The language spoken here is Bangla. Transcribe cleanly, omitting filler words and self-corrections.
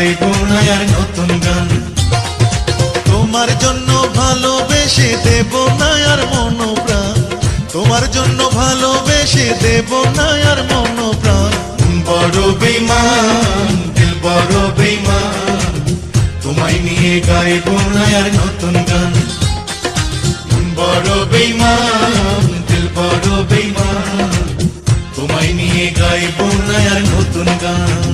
গাইব না আর নতুন গান। তোমার জন্য ভালোবেসে দেব না আর মন প্রাণ, তোমার জন্য ভালোবেসে দেব না আর মন প্রাণ। বড় বেঈমান দিল বড় বেঈমান, তোমায় নিয়ে গাইব না আর নতুন গান। বড় বেঈমান দিল বড় বেঈমান, তোমায় নিয়ে গাইব না আর নতুন গান।